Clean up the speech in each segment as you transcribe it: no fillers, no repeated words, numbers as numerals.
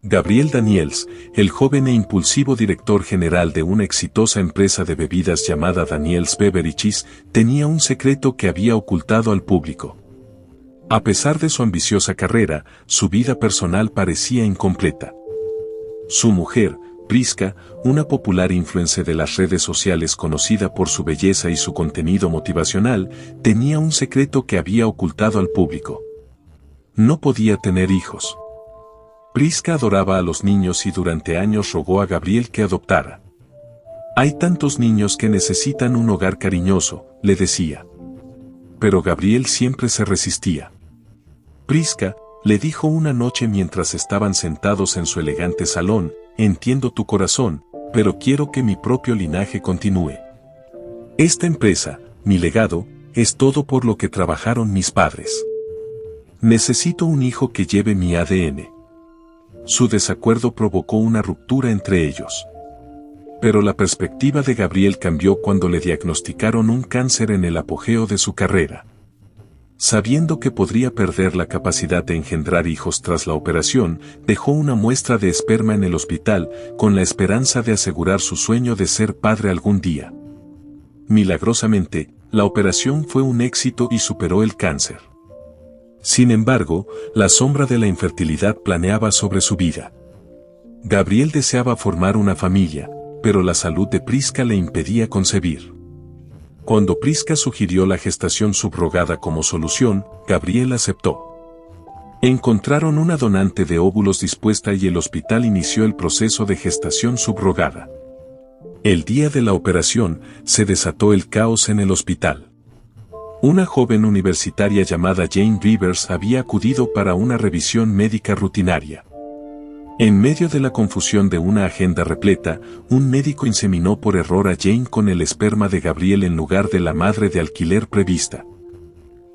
Gabriel Daniels, el joven e impulsivo director general de una exitosa empresa de bebidas llamada Daniels Beverages, tenía un secreto que había ocultado al público. A pesar de su ambiciosa carrera, su vida personal parecía incompleta. Su mujer, Priska, una popular influencer de las redes sociales conocida por su belleza y su contenido motivacional, tenía un secreto que había ocultado al público. No podía tener hijos. Priska adoraba a los niños y durante años rogó a Gabriel que adoptara. Hay tantos niños que necesitan un hogar cariñoso, le decía. Pero Gabriel siempre se resistía. Priska, le dijo una noche mientras estaban sentados en su elegante salón, entiendo tu corazón, pero quiero que mi propio linaje continúe. Esta empresa, mi legado, es todo por lo que trabajaron mis padres. Necesito un hijo que lleve mi ADN. Su desacuerdo provocó una ruptura entre ellos. Pero la perspectiva de Gabriel cambió cuando le diagnosticaron un cáncer en el apogeo de su carrera. Sabiendo que podría perder la capacidad de engendrar hijos tras la operación, dejó una muestra de esperma en el hospital, con la esperanza de asegurar su sueño de ser padre algún día. Milagrosamente, la operación fue un éxito y superó el cáncer. Sin embargo, la sombra de la infertilidad planeaba sobre su vida. Gabriel deseaba formar una familia, pero la salud de Priska le impedía concebir. Cuando Priska sugirió la gestación subrogada como solución, Gabriel aceptó. Encontraron una donante de óvulos dispuesta y el hospital inició el proceso de gestación subrogada. El día de la operación, se desató el caos en el hospital. Una joven universitaria llamada Jane Rivers había acudido para una revisión médica rutinaria. En medio de la confusión de una agenda repleta, un médico inseminó por error a Jane con el esperma de Gabriel en lugar de la madre de alquiler prevista.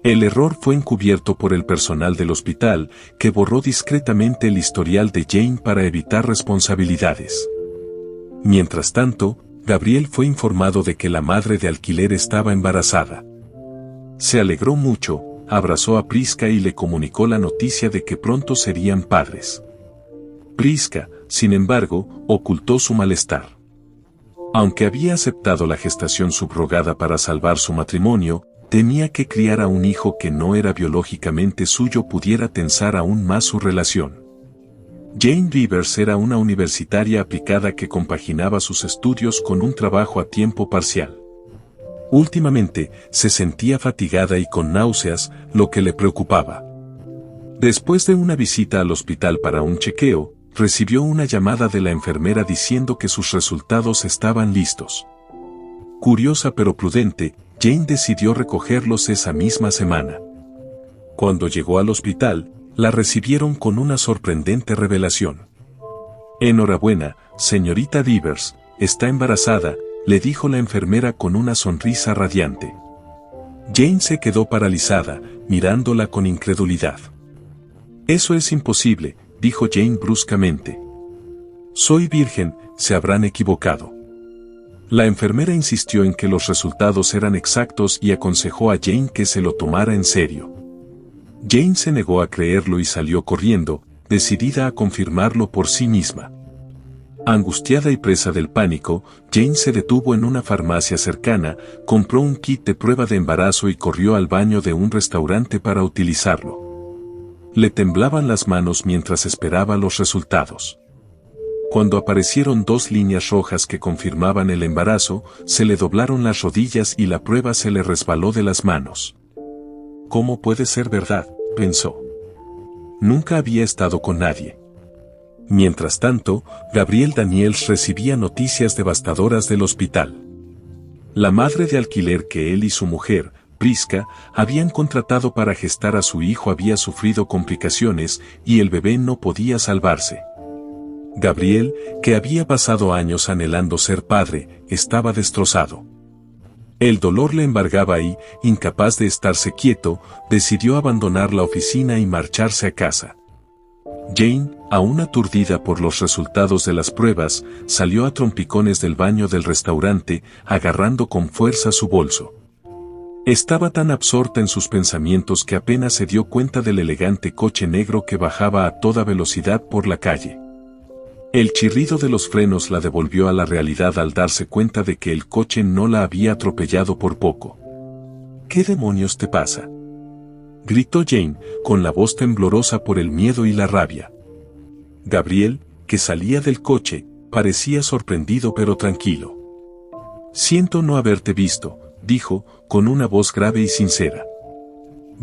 El error fue encubierto por el personal del hospital, que borró discretamente el historial de Jane para evitar responsabilidades. Mientras tanto, Gabriel fue informado de que la madre de alquiler estaba embarazada. Se alegró mucho, abrazó a Priska y le comunicó la noticia de que pronto serían padres. Priska, sin embargo, ocultó su malestar. Aunque había aceptado la gestación subrogada para salvar su matrimonio, temía que criar a un hijo que no era biológicamente suyo pudiera tensar aún más su relación. Jane Rivers era una universitaria aplicada que compaginaba sus estudios con un trabajo a tiempo parcial. Últimamente, se sentía fatigada y con náuseas, lo que le preocupaba. Después de una visita al hospital para un chequeo, recibió una llamada de la enfermera diciendo que sus resultados estaban listos. Curiosa pero prudente, Jane decidió recogerlos esa misma semana. Cuando llegó al hospital, la recibieron con una sorprendente revelación. Enhorabuena, señorita Rivers, está embarazada, le dijo la enfermera con una sonrisa radiante. Jane se quedó paralizada, mirándola con incredulidad. Eso es imposible, dijo Jane bruscamente. Soy virgen, se habrán equivocado. La enfermera insistió en que los resultados eran exactos y aconsejó a Jane que se lo tomara en serio. Jane se negó a creerlo y salió corriendo, decidida a confirmarlo por sí misma. Angustiada y presa del pánico, Jane se detuvo en una farmacia cercana, compró un kit de prueba de embarazo y corrió al baño de un restaurante para utilizarlo. Le temblaban las manos mientras esperaba los resultados. Cuando aparecieron 2 líneas rojas que confirmaban el embarazo, se le doblaron las rodillas y la prueba se le resbaló de las manos. ¿Cómo puede ser verdad?, pensó. Nunca había estado con nadie. Mientras tanto, Gabriel Daniels recibía noticias devastadoras del hospital. La madre de alquiler que él y su mujer, Priska, habían contratado para gestar a su hijo había sufrido complicaciones y el bebé no podía salvarse. Gabriel, que había pasado años anhelando ser padre, estaba destrozado. El dolor le embargaba y, incapaz de estarse quieto, decidió abandonar la oficina y marcharse a casa. Jane, aún aturdida por los resultados de las pruebas, salió a trompicones del baño del restaurante, agarrando con fuerza su bolso. Estaba tan absorta en sus pensamientos que apenas se dio cuenta del elegante coche negro que bajaba a toda velocidad por la calle. El chirrido de los frenos la devolvió a la realidad al darse cuenta de que el coche no la había atropellado por poco. ¿Qué demonios te pasa?, gritó Jane, con la voz temblorosa por el miedo y la rabia. Gabriel, que salía del coche, parecía sorprendido pero tranquilo. Siento no haberte visto, dijo, con una voz grave y sincera.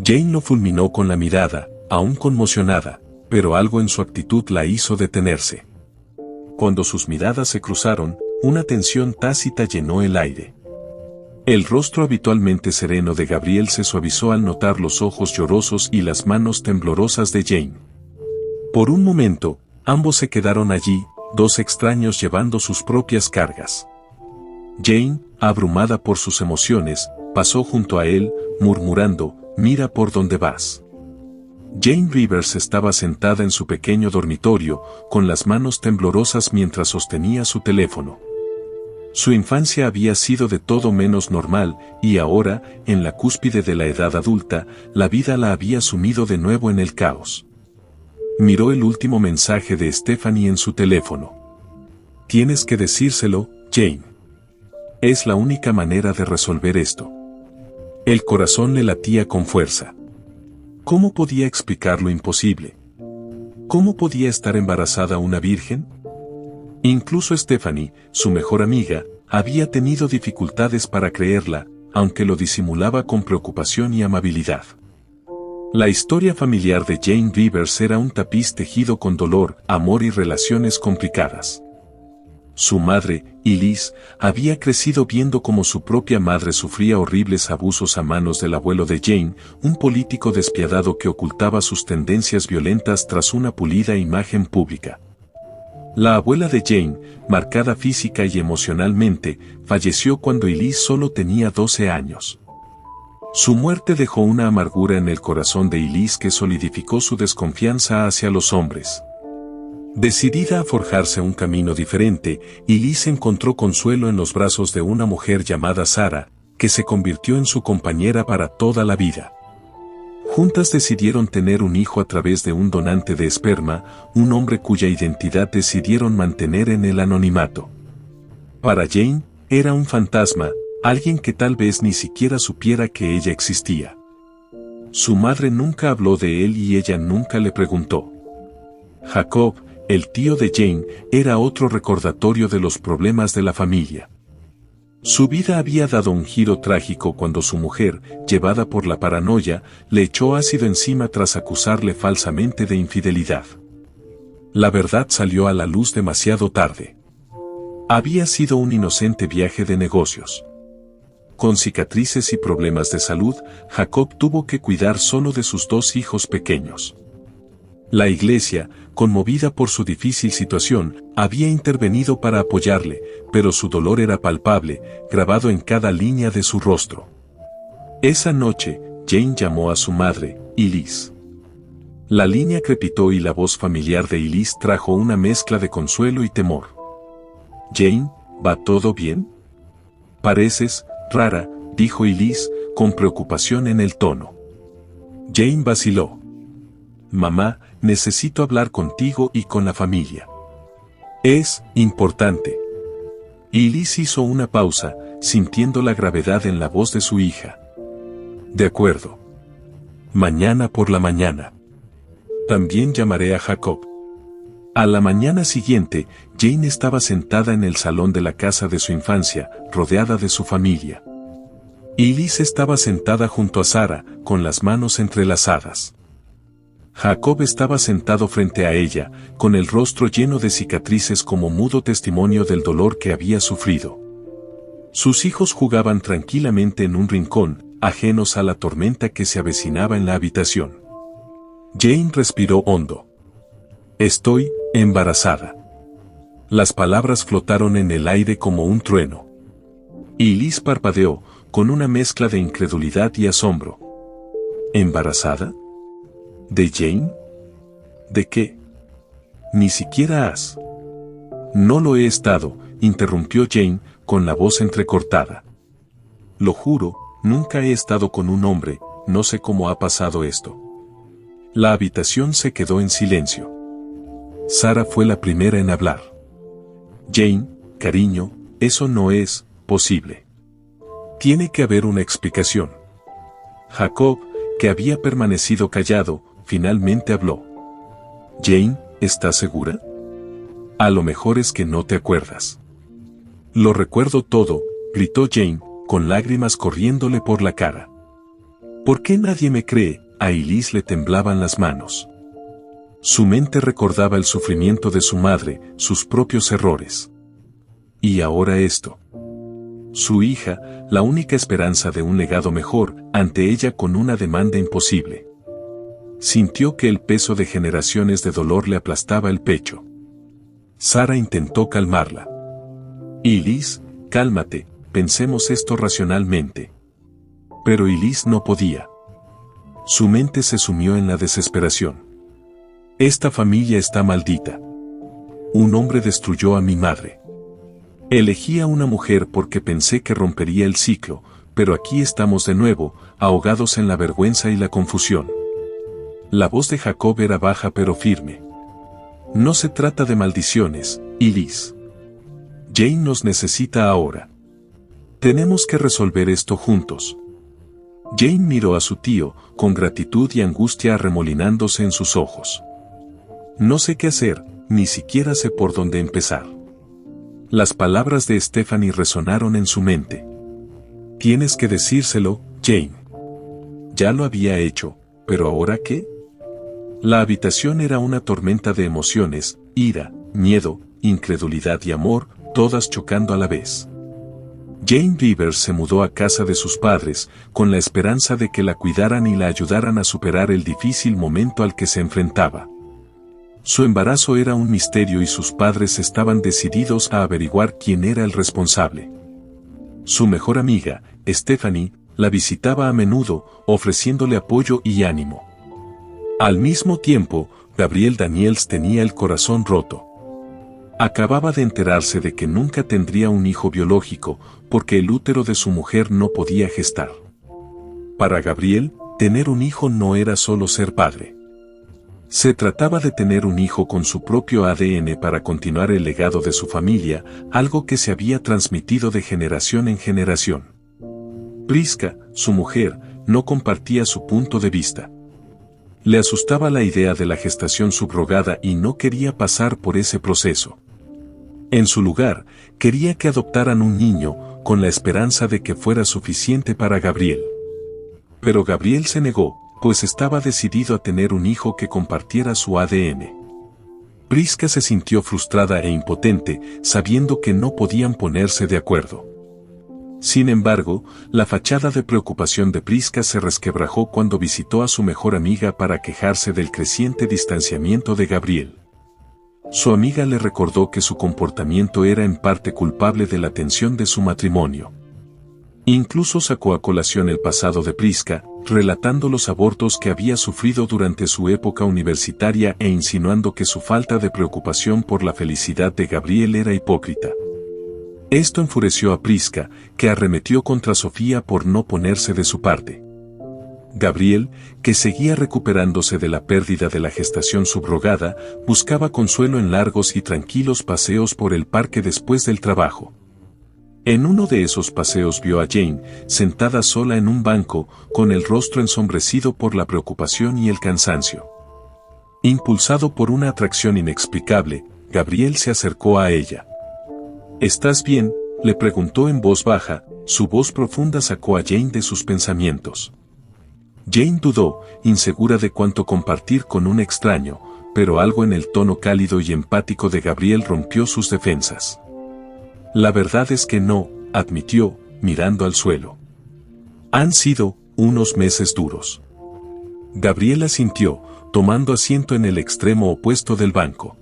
Jane lo fulminó con la mirada, aún conmocionada, pero algo en su actitud la hizo detenerse. Cuando sus miradas se cruzaron, una tensión tácita llenó el aire. El rostro habitualmente sereno de Gabriel se suavizó al notar los ojos llorosos y las manos temblorosas de Jane. Por un momento, ambos se quedaron allí, dos extraños llevando sus propias cargas. Jane, abrumada por sus emociones, pasó junto a él, murmurando, «Mira por dónde vas». Jane Rivers estaba sentada en su pequeño dormitorio, con las manos temblorosas mientras sostenía su teléfono. Su infancia había sido de todo menos normal, y ahora, en la cúspide de la edad adulta, la vida la había sumido de nuevo en el caos. Miró el último mensaje de Stephanie en su teléfono. «Tienes que decírselo, Jane. Es la única manera de resolver esto». El corazón le latía con fuerza. ¿Cómo podía explicar lo imposible? ¿Cómo podía estar embarazada una virgen? Incluso Stephanie, su mejor amiga, había tenido dificultades para creerla, aunque lo disimulaba con preocupación y amabilidad. La historia familiar de Jane Rivers era un tapiz tejido con dolor, amor y relaciones complicadas. Su madre, Elise, había crecido viendo cómo su propia madre sufría horribles abusos a manos del abuelo de Jane, un político despiadado que ocultaba sus tendencias violentas tras una pulida imagen pública. La abuela de Jane, marcada física y emocionalmente, falleció cuando Elise solo tenía 12 años. Su muerte dejó una amargura en el corazón de Elise que solidificó su desconfianza hacia los hombres. Decidida a forjarse un camino diferente, Elise encontró consuelo en los brazos de una mujer llamada Sarah, que se convirtió en su compañera para toda la vida. Juntas decidieron tener un hijo a través de un donante de esperma, un hombre cuya identidad decidieron mantener en el anonimato. Para Jane, era un fantasma, alguien que tal vez ni siquiera supiera que ella existía. Su madre nunca habló de él y ella nunca le preguntó. Jacob, el tío de Jane, era otro recordatorio de los problemas de la familia. Su vida había dado un giro trágico cuando su mujer, llevada por la paranoia, le echó ácido encima tras acusarle falsamente de infidelidad. La verdad salió a la luz demasiado tarde. Había sido un inocente viaje de negocios. Con cicatrices y problemas de salud, Jacob tuvo que cuidar solo de sus 2 hijos pequeños. La iglesia, conmovida por su difícil situación, había intervenido para apoyarle, pero su dolor era palpable, grabado en cada línea de su rostro. Esa noche, Jane llamó a su madre, Elise. La línea crepitó y la voz familiar de Elise trajo una mezcla de consuelo y temor. «Jane, ¿va todo bien?» «Pareces rara», dijo Elise, con preocupación en el tono. Jane vaciló. «Mamá, necesito hablar contigo y con la familia. Es importante». Elise hizo una pausa, sintiendo la gravedad en la voz de su hija. «De acuerdo. Mañana por la mañana. También llamaré a Jacob». A la mañana siguiente, Jane estaba sentada en el salón de la casa de su infancia, rodeada de su familia. Elise estaba sentada junto a Sarah, con las manos entrelazadas. Jacob estaba sentado frente a ella, con el rostro lleno de cicatrices como mudo testimonio del dolor que había sufrido. Sus hijos jugaban tranquilamente en un rincón, ajenos a la tormenta que se avecinaba en la habitación. Jane respiró hondo. «Estoy embarazada». Las palabras flotaron en el aire como un trueno. Y Elise parpadeó, con una mezcla de incredulidad y asombro. ¿Embarazada? ¿De Jane? ¿De qué? Ni siquiera has. No lo he estado, interrumpió Jane, con la voz entrecortada. Lo juro, nunca he estado con un hombre, no sé cómo ha pasado esto. La habitación se quedó en silencio. Sara fue la primera en hablar. Jane, cariño, eso no es posible. Tiene que haber una explicación. Jacob, que había permanecido callado, finalmente habló. Jane, ¿estás segura? A lo mejor es que no te acuerdas. Lo recuerdo todo, gritó Jane, con lágrimas corriéndole por la cara. ¿Por qué nadie me cree? A Elise le temblaban las manos. Su mente recordaba el sufrimiento de su madre, sus propios errores. Y ahora esto. Su hija, la única esperanza de un legado mejor, ante ella con una demanda imposible. Sintió que el peso de generaciones de dolor le aplastaba el pecho. Sara intentó calmarla. Elise, cálmate, pensemos esto racionalmente. Pero Elise no podía. Su mente se sumió en la desesperación. Esta familia está maldita. Un hombre destruyó a mi madre. Elegí a una mujer porque pensé que rompería el ciclo, pero aquí estamos de nuevo, ahogados en la vergüenza y la confusión. La voz de Jacob era baja pero firme. No se trata de maldiciones, Elise. Jane nos necesita ahora. Tenemos que resolver esto juntos. Jane miró a su tío, con gratitud y angustia arremolinándose en sus ojos. No sé qué hacer, ni siquiera sé por dónde empezar. Las palabras de Stephanie resonaron en su mente. Tienes que decírselo, Jane. Ya lo había hecho, pero ¿ahora qué? La habitación era una tormenta de emociones, ira, miedo, incredulidad y amor, todas chocando a la vez. Jane Rivers se mudó a casa de sus padres, con la esperanza de que la cuidaran y la ayudaran a superar el difícil momento al que se enfrentaba. Su embarazo era un misterio y sus padres estaban decididos a averiguar quién era el responsable. Su mejor amiga, Stephanie, la visitaba a menudo, ofreciéndole apoyo y ánimo. Al mismo tiempo, Gabriel Daniels tenía el corazón roto. Acababa de enterarse de que nunca tendría un hijo biológico, porque el útero de su mujer no podía gestar. Para Gabriel, tener un hijo no era solo ser padre. Se trataba de tener un hijo con su propio ADN para continuar el legado de su familia, algo que se había transmitido de generación en generación. Priska, su mujer, no compartía su punto de vista. Le asustaba la idea de la gestación subrogada y no quería pasar por ese proceso. En su lugar, quería que adoptaran un niño, con la esperanza de que fuera suficiente para Gabriel. Pero Gabriel se negó, pues estaba decidido a tener un hijo que compartiera su ADN. Priska se sintió frustrada e impotente, sabiendo que no podían ponerse de acuerdo. Sin embargo, la fachada de preocupación de Priska se resquebrajó cuando visitó a su mejor amiga para quejarse del creciente distanciamiento de Gabriel. Su amiga le recordó que su comportamiento era en parte culpable de la tensión de su matrimonio. Incluso sacó a colación el pasado de Priska, relatando los abortos que había sufrido durante su época universitaria e insinuando que su falta de preocupación por la felicidad de Gabriel era hipócrita. Esto enfureció a Priska, que arremetió contra Sofía por no ponerse de su parte. Gabriel, que seguía recuperándose de la pérdida de la gestación subrogada, buscaba consuelo en largos y tranquilos paseos por el parque después del trabajo. En uno de esos paseos vio a Jane, sentada sola en un banco, con el rostro ensombrecido por la preocupación y el cansancio. Impulsado por una atracción inexplicable, Gabriel se acercó a ella. ¿Estás bien?, le preguntó en voz baja, su voz profunda sacó a Jane de sus pensamientos. Jane dudó, insegura de cuánto compartir con un extraño, pero algo en el tono cálido y empático de Gabriel rompió sus defensas. La verdad es que no, admitió, mirando al suelo. Han sido unos meses duros. Gabriel asintió, tomando asiento en el extremo opuesto del banco.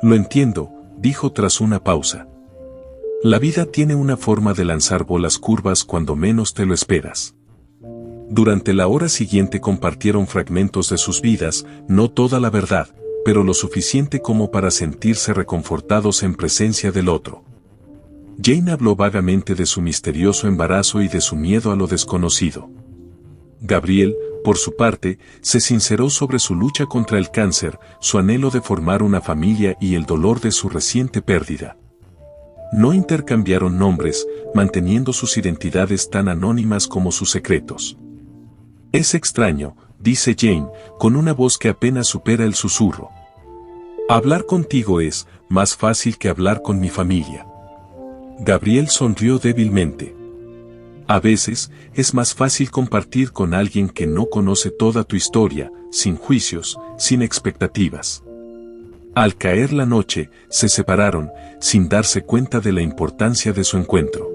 Lo entiendo, dijo tras una pausa. La vida tiene una forma de lanzar bolas curvas cuando menos te lo esperas. Durante la hora siguiente compartieron fragmentos de sus vidas, no toda la verdad, pero lo suficiente como para sentirse reconfortados en presencia del otro. Jane habló vagamente de su misterioso embarazo y de su miedo a lo desconocido. Gabriel, por su parte, se sinceró sobre su lucha contra el cáncer, su anhelo de formar una familia y el dolor de su reciente pérdida. No intercambiaron nombres, manteniendo sus identidades tan anónimas como sus secretos. Es extraño, dice Jane, con una voz que apenas supera el susurro. Hablar contigo es más fácil que hablar con mi familia. Gabriel sonrió débilmente. A veces, es más fácil compartir con alguien que no conoce toda tu historia, sin juicios, sin expectativas. Al caer la noche, se separaron, sin darse cuenta de la importancia de su encuentro.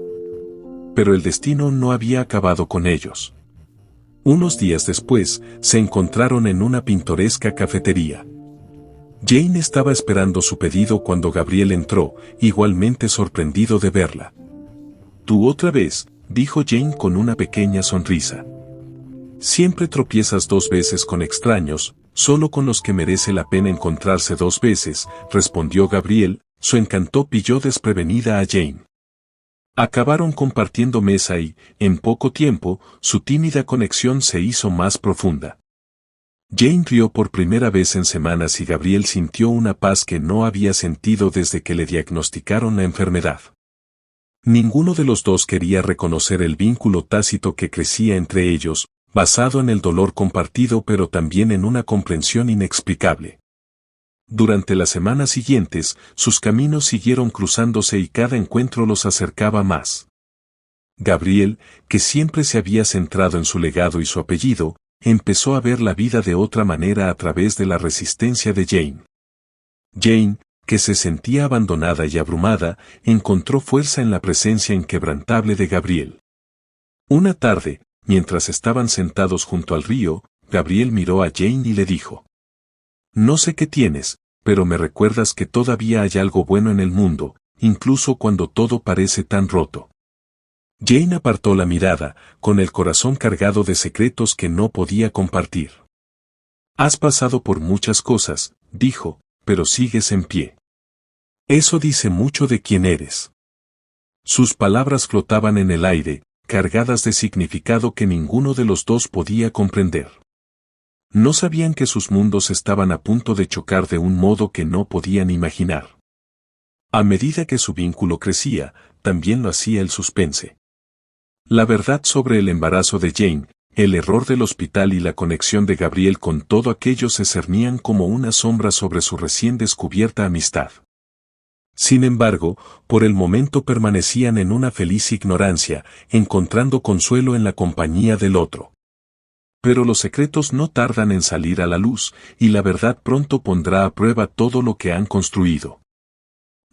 Pero el destino no había acabado con ellos. Unos días después, se encontraron en una pintoresca cafetería. Jane estaba esperando su pedido cuando Gabriel entró, igualmente sorprendido de verla. «Tú otra vez», dijo Jane con una pequeña sonrisa. «Siempre tropiezas 2 veces con extraños, solo con los que merece la pena encontrarse 2 veces», respondió Gabriel, su encanto pilló desprevenida a Jane. Acabaron compartiendo mesa y, en poco tiempo, su tímida conexión se hizo más profunda. Jane rió por primera vez en semanas y Gabriel sintió una paz que no había sentido desde que le diagnosticaron la enfermedad. Ninguno de los dos quería reconocer el vínculo tácito que crecía entre ellos, basado en el dolor compartido pero también en una comprensión inexplicable. Durante las semanas siguientes, sus caminos siguieron cruzándose y cada encuentro los acercaba más. Gabriel, que siempre se había centrado en su legado y su apellido, empezó a ver la vida de otra manera a través de la resistencia de Jane. Jane, que se sentía abandonada y abrumada, encontró fuerza en la presencia inquebrantable de Gabriel. Una tarde, mientras estaban sentados junto al río, Gabriel miró a Jane y le dijo: «No sé qué tienes, pero me recuerdas que todavía hay algo bueno en el mundo, incluso cuando todo parece tan roto». Jane apartó la mirada, con el corazón cargado de secretos que no podía compartir. «Has pasado por muchas cosas», dijo, «pero sigues en pie. Eso dice mucho de quién eres». Sus palabras flotaban en el aire, cargadas de significado que ninguno de los dos podía comprender. No sabían que sus mundos estaban a punto de chocar de un modo que no podían imaginar. A medida que su vínculo crecía, también lo hacía el suspense. La verdad sobre el embarazo de Jane, el error del hospital y la conexión de Gabriel con todo aquello se cernían como una sombra sobre su recién descubierta amistad. Sin embargo, por el momento permanecían en una feliz ignorancia, encontrando consuelo en la compañía del otro. Pero los secretos no tardan en salir a la luz, y la verdad pronto pondrá a prueba todo lo que han construido.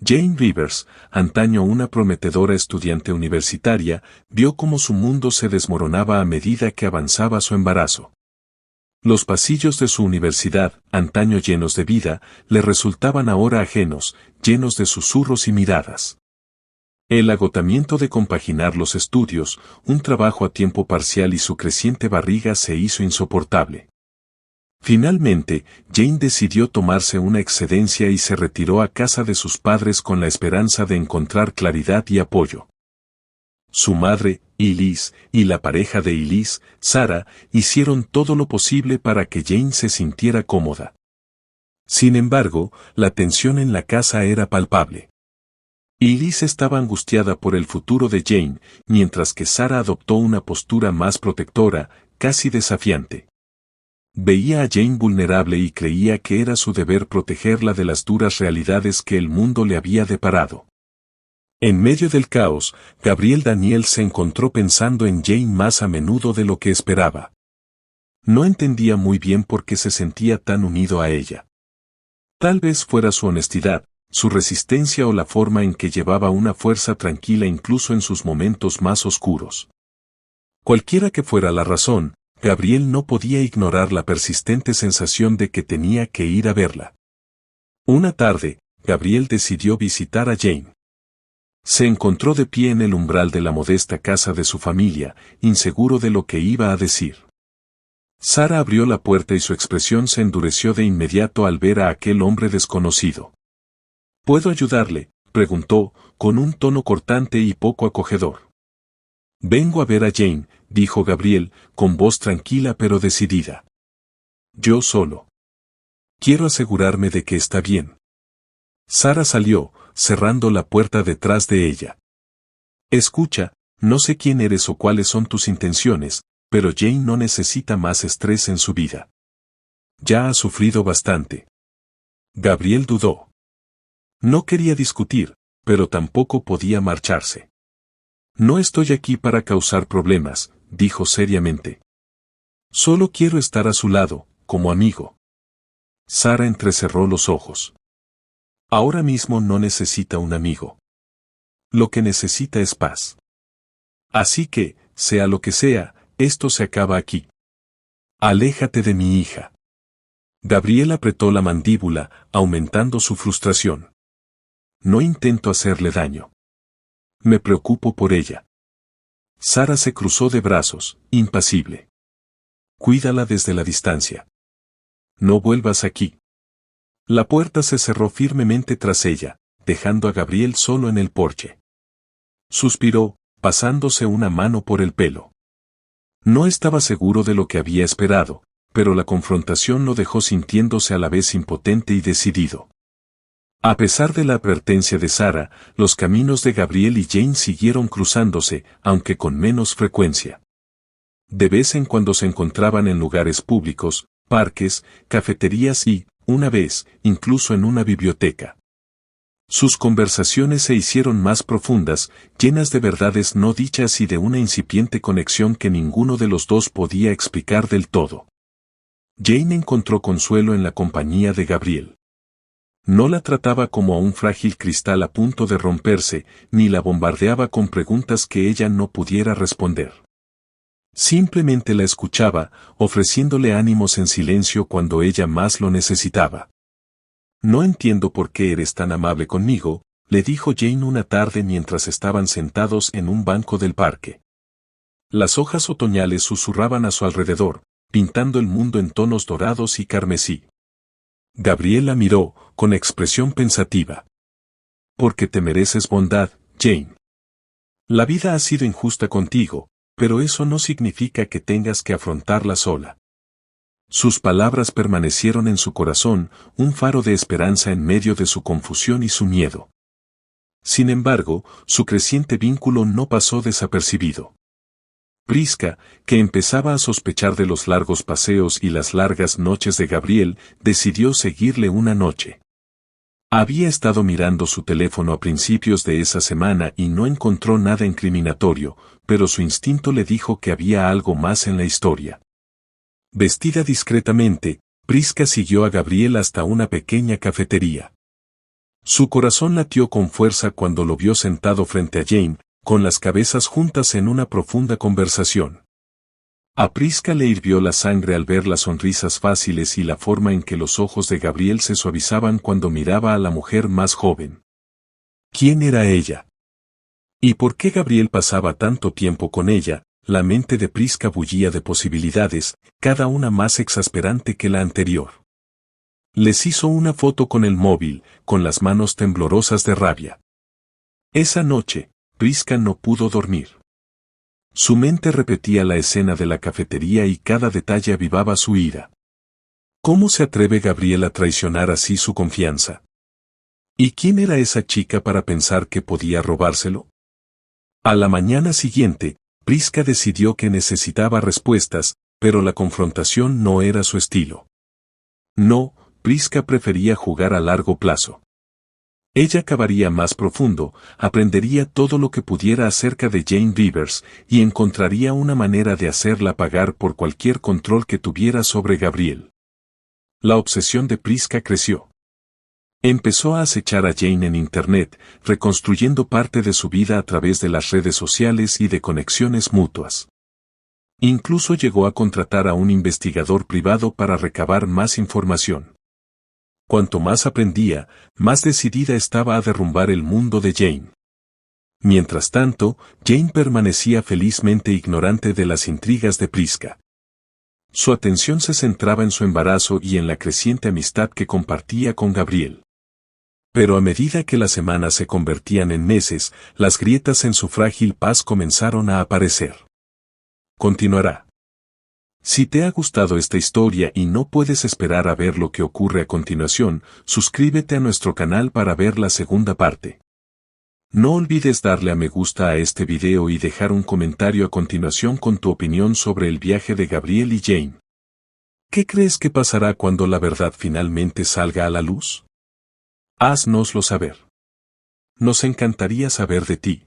Jane Rivers, antaño una prometedora estudiante universitaria, vio cómo su mundo se desmoronaba a medida que avanzaba su embarazo. Los pasillos de su universidad, antaño llenos de vida, le resultaban ahora ajenos, llenos de susurros y miradas. El agotamiento de compaginar los estudios, un trabajo a tiempo parcial y su creciente barriga se hizo insoportable. Finalmente, Jane decidió tomarse una excedencia y se retiró a casa de sus padres con la esperanza de encontrar claridad y apoyo. Su madre, Elise, y la pareja de Elise, Sarah, hicieron todo lo posible para que Jane se sintiera cómoda. Sin embargo, la tensión en la casa era palpable. Elise estaba angustiada por el futuro de Jane, mientras que Sarah adoptó una postura más protectora, casi desafiante. Veía a Jane vulnerable y creía que era su deber protegerla de las duras realidades que el mundo le había deparado. En medio del caos, Gabriel Daniel se encontró pensando en Jane más a menudo de lo que esperaba. No entendía muy bien por qué se sentía tan unido a ella. Tal vez fuera su honestidad, su resistencia o la forma en que llevaba una fuerza tranquila incluso en sus momentos más oscuros. Cualquiera que fuera la razón, Gabriel no podía ignorar la persistente sensación de que tenía que ir a verla. Una tarde, Gabriel decidió visitar a Jane. Se encontró de pie en el umbral de la modesta casa de su familia, inseguro de lo que iba a decir. Sarah abrió la puerta y su expresión se endureció de inmediato al ver a aquel hombre desconocido. «¿Puedo ayudarle?», preguntó, con un tono cortante y poco acogedor. «Vengo a ver a Jane», dijo Gabriel, con voz tranquila pero decidida. Yo solo. Quiero asegurarme de que está bien. Sara salió, cerrando la puerta detrás de ella. Escucha, no sé quién eres o cuáles son tus intenciones, pero Jane no necesita más estrés en su vida. Ya ha sufrido bastante. Gabriel dudó. No quería discutir, pero tampoco podía marcharse. No estoy aquí para causar problemas, dijo seriamente. Solo quiero estar a su lado, como amigo. Sara entrecerró los ojos. Ahora mismo no necesita un amigo. Lo que necesita es paz. Así que, sea lo que sea, esto se acaba aquí. Aléjate de mi hija. Gabriel apretó la mandíbula, aumentando su frustración. No intento hacerle daño. Me preocupo por ella. Sara se cruzó de brazos, impasible. Cuídala desde la distancia. No vuelvas aquí. La puerta se cerró firmemente tras ella, dejando a Gabriel solo en el porche. Suspiró, pasándose una mano por el pelo. No estaba seguro de lo que había esperado, pero la confrontación lo dejó sintiéndose a la vez impotente y decidido. A pesar de la advertencia de Sara, los caminos de Gabriel y Jane siguieron cruzándose, aunque con menos frecuencia. De vez en cuando se encontraban en lugares públicos, parques, cafeterías y, una vez, incluso en una biblioteca. Sus conversaciones se hicieron más profundas, llenas de verdades no dichas y de una incipiente conexión que ninguno de los dos podía explicar del todo. Jane encontró consuelo en la compañía de Gabriel. No la trataba como a un frágil cristal a punto de romperse, ni la bombardeaba con preguntas que ella no pudiera responder. Simplemente la escuchaba, ofreciéndole ánimos en silencio cuando ella más lo necesitaba. No entiendo por qué eres tan amable conmigo, le dijo Jane una tarde mientras estaban sentados en un banco del parque. Las hojas otoñales susurraban a su alrededor, pintando el mundo en tonos dorados y carmesí. Gabriel la miró, con expresión pensativa. Porque te mereces bondad, Jane. La vida ha sido injusta contigo, pero eso no significa que tengas que afrontarla sola. Sus palabras permanecieron en su corazón, un faro de esperanza en medio de su confusión y su miedo. Sin embargo, su creciente vínculo no pasó desapercibido. Prisca, que empezaba a sospechar de los largos paseos y las largas noches de Gabriel, decidió seguirle una noche. Había estado mirando su teléfono a principios de esa semana y no encontró nada incriminatorio, pero su instinto le dijo que había algo más en la historia. Vestida discretamente, Prisca siguió a Gabriel hasta una pequeña cafetería. Su corazón latió con fuerza cuando lo vio sentado frente a Jane, con las cabezas juntas en una profunda conversación. A Prisca le hirvió la sangre al ver las sonrisas fáciles y la forma en que los ojos de Gabriel se suavizaban cuando miraba a la mujer más joven. ¿Quién era ella? ¿Y por qué Gabriel pasaba tanto tiempo con ella? La mente de Prisca bullía de posibilidades, cada una más exasperante que la anterior. Les hizo una foto con el móvil, con las manos temblorosas de rabia. Esa noche, Prisca no pudo dormir. Su mente repetía la escena de la cafetería y cada detalle avivaba su ira. ¿Cómo se atreve Gabriel a traicionar así su confianza? ¿Y quién era esa chica para pensar que podía robárselo? A la mañana siguiente, Prisca decidió que necesitaba respuestas, pero la confrontación no era su estilo. No, Prisca prefería jugar a largo plazo. Ella cavaría más profundo, aprendería todo lo que pudiera acerca de Jane Rivers, y encontraría una manera de hacerla pagar por cualquier control que tuviera sobre Gabriel. La obsesión de Prisca creció. Empezó a acechar a Jane en Internet, reconstruyendo parte de su vida a través de las redes sociales y de conexiones mutuas. Incluso llegó a contratar a un investigador privado para recabar más información. Cuanto más aprendía, más decidida estaba a derrumbar el mundo de Jane. Mientras tanto, Jane permanecía felizmente ignorante de las intrigas de Prisca. Su atención se centraba en su embarazo y en la creciente amistad que compartía con Gabriel. Pero a medida que las semanas se convertían en meses, las grietas en su frágil paz comenzaron a aparecer. Continuará. Si te ha gustado esta historia y no puedes esperar a ver lo que ocurre a continuación, suscríbete a nuestro canal para ver la segunda parte. No olvides darle a me gusta a este video y dejar un comentario a continuación con tu opinión sobre el viaje de Gabriel y Jane. ¿Qué crees que pasará cuando la verdad finalmente salga a la luz? Haznoslo saber. Nos encantaría saber de ti.